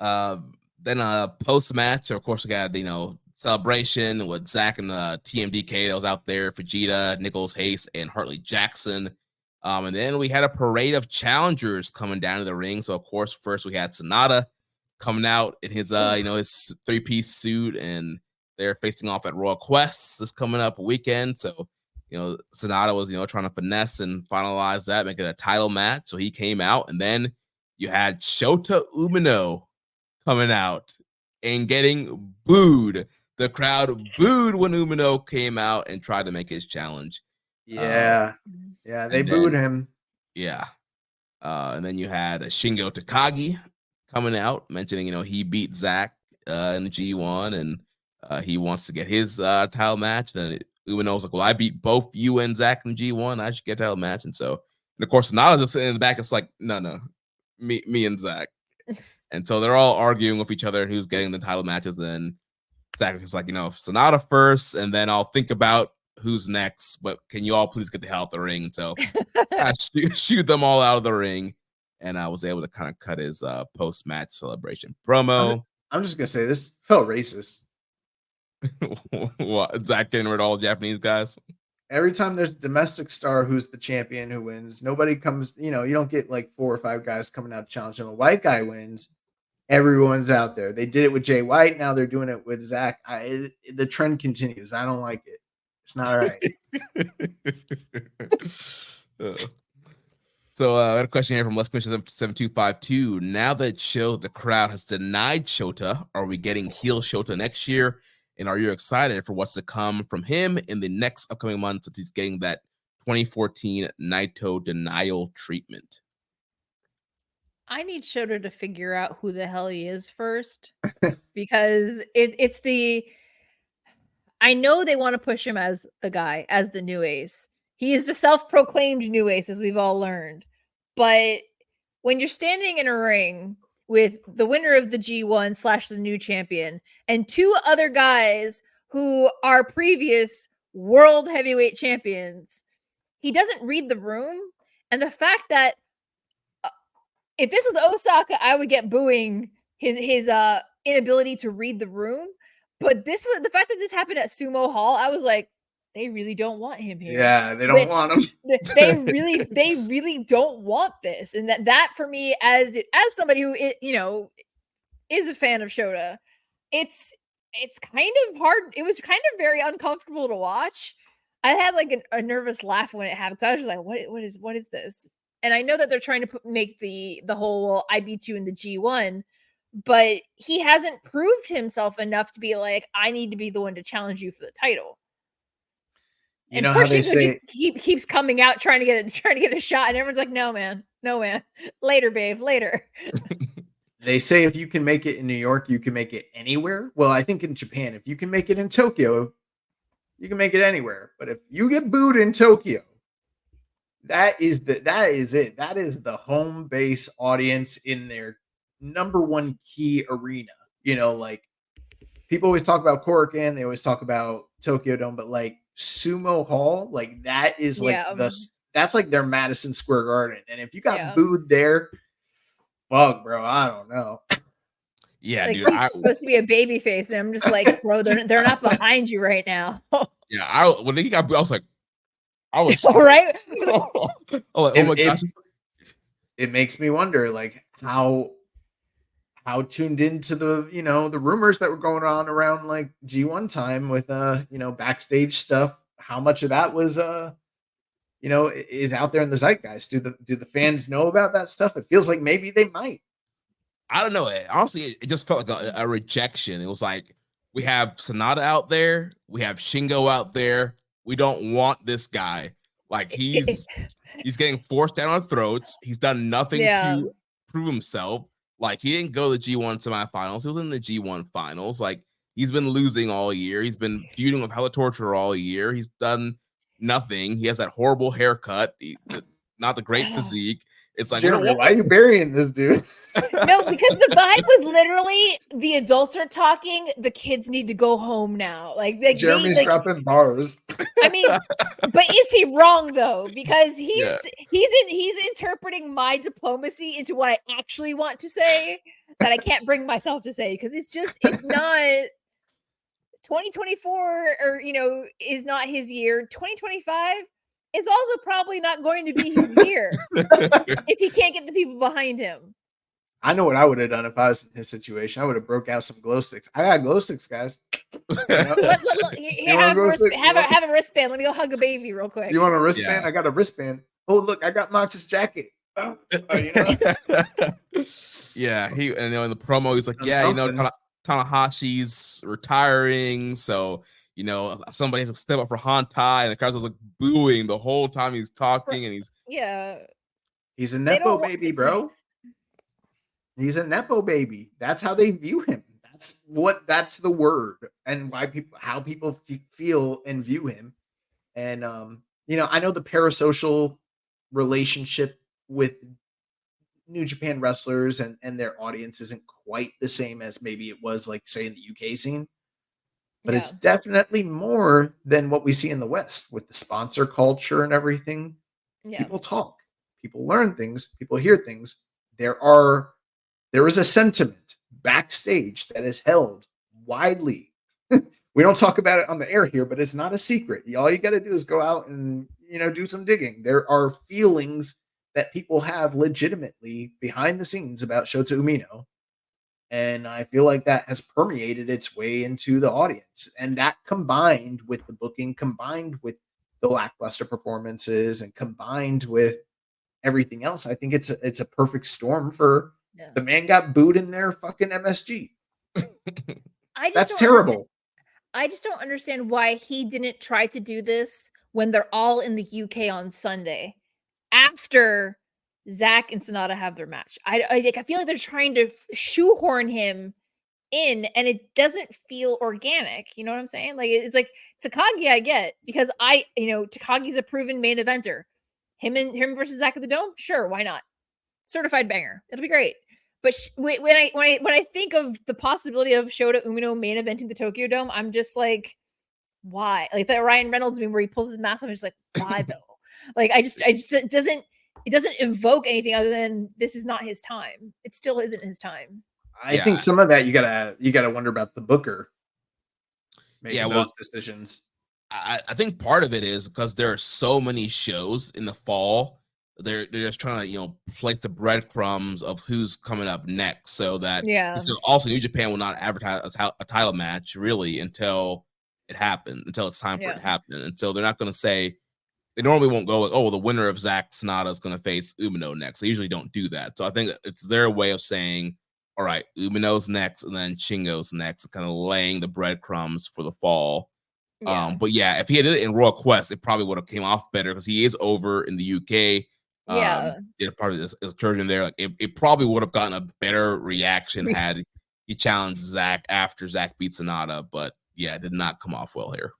Then post match, of course, we got celebration with Zack and TMDK that was out there, Vegeta, Nichols Hayes, and Hartley Jackson. And then we had a parade of challengers coming down to the ring. So of course, first we had SANADA coming out in his his 3-piece suit, and they're facing off at Royal Quest this coming up weekend. So SANADA was trying to finesse and finalize that, make it a title match. So he came out, and then you had Shota Umino coming out and getting booed. The crowd booed when Umino came out and tried to make his challenge. Yeah, they booed him. Yeah. And then you had Shingo Takagi coming out, mentioning, he beat Zack in the G1, and he wants to get his title match. Then Umino's like, well, I beat both you and Zack in G1. I should get a title match. And of course, Nada's just in the back. It's like, no, me and Zack. And so they're all arguing with each other and who's getting the title matches. Then Zack is like, SANADA first, and then I'll think about who's next. But can you all please get the hell out of the ring? And so I shoot them all out of the ring, and I was able to kind of cut his post-match celebration promo. I'm just gonna say this felt racist. What, Zack getting rid of all Japanese guys? Every time there's a domestic star who's the champion who wins, nobody comes, you don't get like 4 or 5 guys coming out to challenge him. A white guy wins, everyone's out there. They did it with Jay White. Now they're doing it with Zack. The trend continues. I don't like it. It's not right. So I had a question here from Les Commission 7252. Now that the crowd has denied Shota, are we getting heel Shota next year? And are you excited for what's to come from him in the next upcoming months since he's getting that 2014 Naito denial treatment? I need Shota to figure out who the hell he is first, because it's I know they want to push him as the guy, as the new ace. He is the self-proclaimed new ace, as we've all learned. But when you're standing in a ring with the winner of the G1 / the new champion and 2 other guys who are previous world heavyweight champions, he doesn't read the room. And the fact that if this was Osaka, I would get booing his inability to read the room. But the fact that this happened at Sumo Hall, I was like, they really don't want him here. Yeah, they don't want him. They really don't want this. And that for me, as somebody who is a fan of Shota, it's kind of hard. It was kind of very uncomfortable to watch. I had like a nervous laugh when it happened. So I was just like, what is this? And I know that they're trying to make the whole I beat you in the G1, but he hasn't proved himself enough to be like, I need to be the one to challenge you for the title. You know how they say keeps coming out trying to get a shot, and everyone's like, no man, later, babe, later. They say if you can make it in New York, you can make it anywhere. Well, I think in Japan, if you can make it in Tokyo, you can make it anywhere. But if you get booed in Tokyo, that is it. That is the home base audience in their number one key arena. Like people always talk about Korakuen, they always talk about Tokyo Dome, but like Sumo Hall, like that is like that's like their Madison Square Garden. And if you got booed there, fuck, bro, I don't know. Yeah, like, dude, he's supposed to be a baby face, and I'm just like, bro, they're not behind you right now. Yeah, when he got booed, I was like, right? Oh my gosh. It makes me wonder, like, how tuned into the the rumors that were going on around like G1 time with backstage stuff. How much of that was is out there in the zeitgeist? Do the fans know about that stuff? It feels like maybe they might. I don't know. Honestly, it just felt like a rejection. It was like, we have SANADA out there, we have Shingo out there. We don't want this guy. Like he's getting forced down our throats. He's done nothing to prove himself. Like he didn't go to the G1 semifinals. He was in the G1 finals. Like he's been losing all year. He's been feuding with Hella Torture all year. He's done nothing. He has that horrible haircut, not the great physique. It's like, Jeremy, why are you burying this dude? No, because the vibe was literally the adults are talking, the kids need to go home now. Like Jeremy's dropping bars. I mean, but is he wrong though? Because he's interpreting my diplomacy into what I actually want to say. that I can't bring myself to say because it's not 2024 or is not his year. 2025 is also probably not going to be his year if he can't get the people behind him. I know what I would have done if I was in his situation. I would have broke out some glow sticks. I got glow sticks, guys. Have a wristband. Let me go hug a baby real quick. You want a wristband? Yeah. I got a wristband. Oh, look, I got Mox's jacket. Yeah, in the promo, he's like, Tanahashi's retiring, so somebody has to step up for Hantai, and the crowd was like booing the whole time he's talking, and he's a nepo baby, bro. He's a nepo baby. That's how they view him. That's the word, and how people feel and view him. And I know the parasocial relationship with New Japan wrestlers and their audience isn't quite the same as maybe it was, like, say, in the UK scene, but it's definitely more than what we see in the West with the sponsor culture and everything. People talk, people learn things, people hear things. There is a sentiment backstage that is held widely. We don't talk about it on the air here, but it's not a secret. All you got to do is go out and, do some digging. There are feelings that people have legitimately behind the scenes about Shota Umino. And I feel like that has permeated its way into the audience. And that combined with the booking, combined with the lackluster performances, and combined with everything else, I think it's a perfect storm for the man got booed in their fucking MSG. That's terrible. I just don't understand why he didn't try to do this when they're all in the UK on Sunday after Zack and SANADA have their match. I feel like they're trying to shoehorn him in, and it doesn't feel organic. You know what I'm saying? Like, it's like Takagi, I get, because Takagi's a proven main eventer. Him versus Zack at the Dome, sure, why not? Certified banger, it'll be great. But when I think of the possibility of Shota Umino main eventing the Tokyo Dome, I'm just like, why? Like that Ryan Reynolds meme where he pulls his mask off, I'm just like, why though? Like I just it doesn't evoke anything other than this is not his time. It still isn't his time. I think some of that you gotta wonder about the booker making those decisions. I think part of it is because there are so many shows in the fall. They're just trying to place the breadcrumbs of who's coming up next, so that also New Japan will not advertise a title match really until it happens, until it's time for it to happen. And so they're not going to say, they normally won't go like, oh, well, the winner of Zack SANADA is going to face Umino next. They usually don't do that. So I think it's their way of saying, all right, Umino's next and then Shingo's next, kind of laying the breadcrumbs for the fall. But if he had did it in Royal Quest, it probably would have came off better because he is over in the UK. Did part of this incursion there. Like it probably would have gotten a better reaction had he challenged Zack after Zack beat SANADA, but it did not come off well here.